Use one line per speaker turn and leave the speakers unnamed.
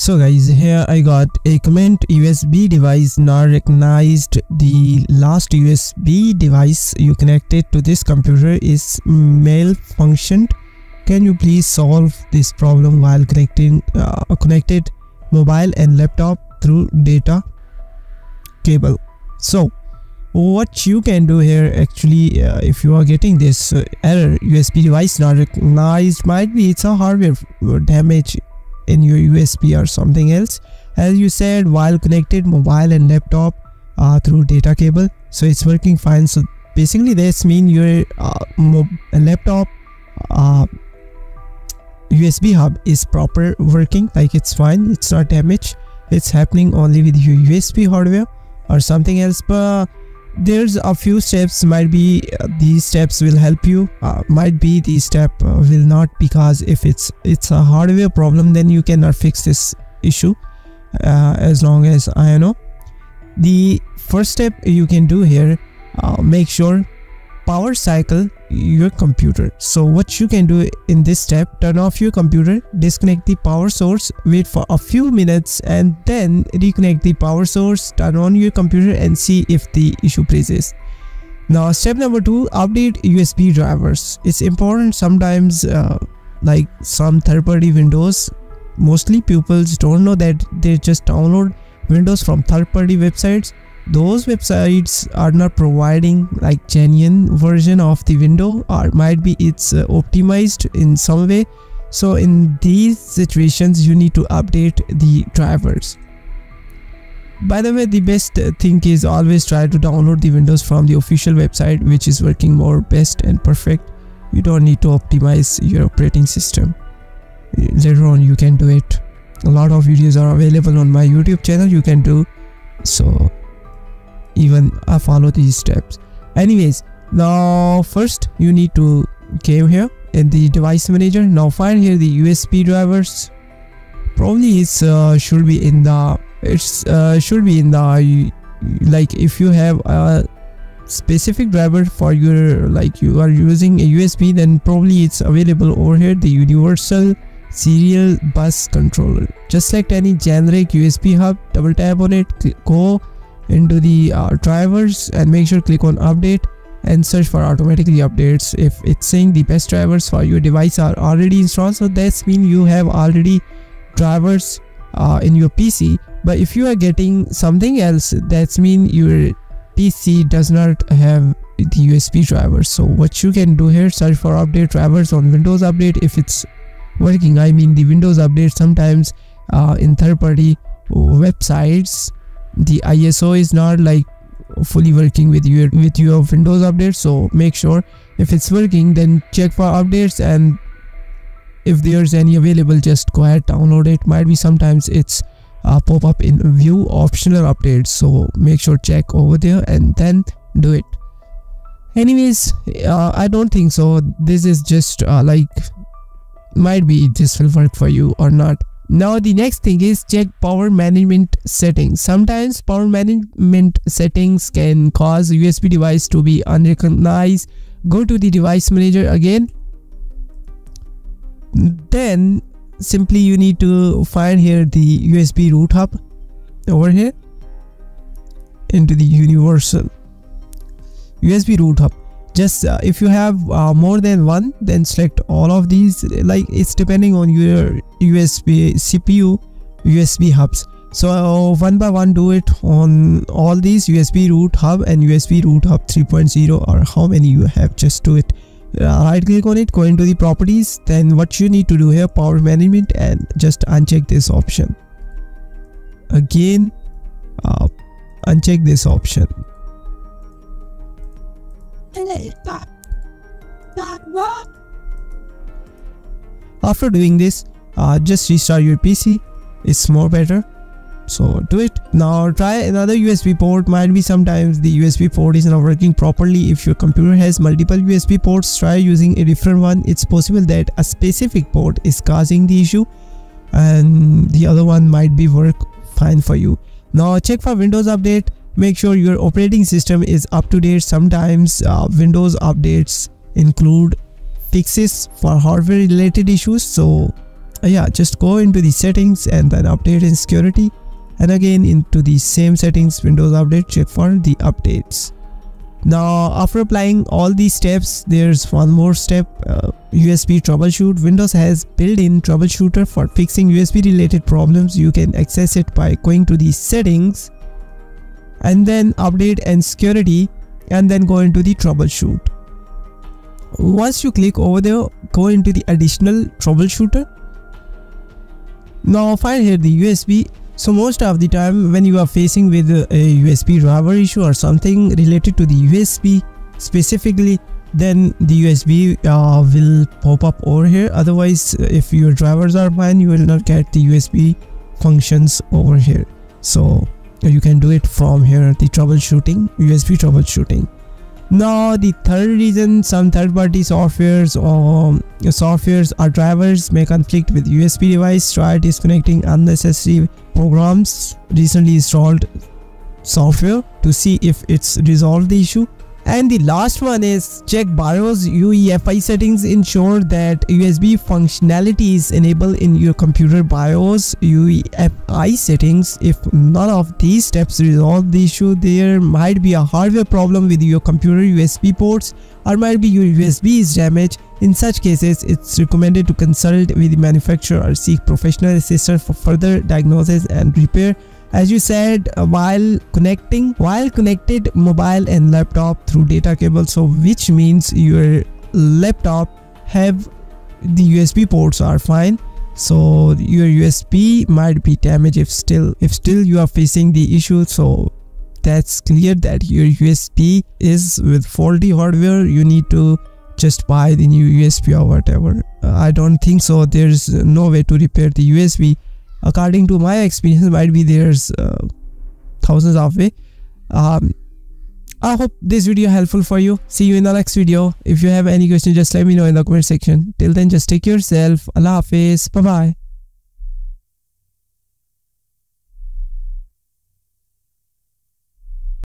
So guys, here I got a comment: USB device not recognized. The last USB device you connected to this computer is malfunctioned. Can you please solve this problem while connected mobile and laptop through data cable? So what you can do here, actually, if you are getting this error, USB device not recognized, might be it's a hardware damage in your USB or something else, as you said, while connected mobile and laptop through data cable. So it's working fine. So basically this means your laptop USB hub is proper working, like it's fine, it's not damaged. It's happening only with your USB hardware or something else. But there's a few steps, might be these steps will help you, might be these step will not, because if it's a hardware problem, then you cannot fix this issue, as long as I know. The first step you can do here, make sure power cycle your computer. So what you can do in this step, turn off your computer, disconnect the power source, wait for a few minutes, and then reconnect the power source, turn on your computer and see if the issue persists. Now step number 2, update USB drivers. It's important sometimes, like some third-party Windows, mostly pupils don't know that they just download Windows from third-party websites. Those websites are not providing like genuine version of the window, or might be it's optimized in some way. So in these situations you need to update the drivers. By the way, the best thing is always try to download the Windows from the official website, which is working more best and perfect. You don't need to optimize your operating system. Later on you can do it. A lot of videos are available on my YouTube channel, you can do so. Even I follow these steps. Anyways, now first you need to came here in the device manager. Now find here the USB drivers. Probably it's should be in the like, if you have a specific driver for your, like you are using a USB, then probably it's available over here, the universal serial bus controller. Just select any generic USB hub, double tap on it, go into the drivers and make sure click on update and search for automatically updates. If it's saying the best drivers for your device are already installed, so that's mean you have already drivers in your PC. But if you are getting something else, that's mean your PC does not have the USB drivers. So what you can do here, search for update drivers on Windows Update if it's working. I mean the Windows Update, sometimes in third-party websites the ISO is not like fully working with your Windows Update. So make sure if it's working, then check for updates, and if there's any available, just go ahead download it. Might be sometimes it's pop up in view optional updates, so make sure check over there and then do it. Anyways, I don't think so. This is just like, might be this will work for you or not. Now the next thing is check power management settings. Sometimes power management settings can cause USB device to be unrecognized. Go to the device manager again. Then simply you need to find here the USB root hub over here, into the universal USB root hub. Just if you have more than one, then select all of these, like it's depending on your USB CPU USB hubs. So one by one do it on all these USB root hub and USB root hub 3.0, or how many you have, just do it. Right click on it, go into the properties, then what you need to do here, power management, and just uncheck this option. Again uncheck this option. After doing this, just restart your PC, it's more better, so do it. Now try another USB port. Might be sometimes the USB port is not working properly. If your computer has multiple USB ports, try using a different one. It's possible that a specific port is causing the issue and the other one might be work fine for you. Now check for Windows Update. Make sure your operating system is up to date. Sometimes Windows updates include fixes for hardware related issues, so Yeah, just go into the settings and then update and security, and again into the same settings, Windows Update, check for the updates. Now after applying all these steps, there's one more step, USB troubleshoot. Windows has built-in troubleshooter for fixing USB related problems. You can access it by going to the settings and then update and security, and then go into the troubleshoot. Once you click over there, go into the additional troubleshooter. Now find here the USB. So most of the time when you are facing with a USB driver issue or something related to the USB specifically, then the USB will pop up over here. Otherwise, if your drivers are fine, you will not get the USB functions over here. So you can do it from here, the troubleshooting, USB troubleshooting. Now the third reason, some third-party softwares or drivers may conflict with USB device. Try disconnecting unnecessary programs, recently installed software to see if it's resolved the issue. And the last one is check BIOS UEFI settings. Ensure that USB functionality is enabled in your computer BIOS UEFI settings. If none of these steps resolve the issue, there might be a hardware problem with your computer USB ports, or might be your USB is damaged. In such cases, it's recommended to consult with the manufacturer or seek professional assistance for further diagnosis and repair. As you said, while connected mobile and laptop through data cable, so which means your laptop have the USB ports are fine, so your USB might be damaged if still you are facing the issue. So that's clear that your USB is with faulty hardware. You need to just buy the new USB or whatever. I don't think so. There's no way to repair the USB. According to my experience, might be there's thousands of way. I hope this video helpful for you. See you in the next video. If you have any question, just let me know in the comment section. Till then, just take care yourself. Allah Hafiz. Bye bye.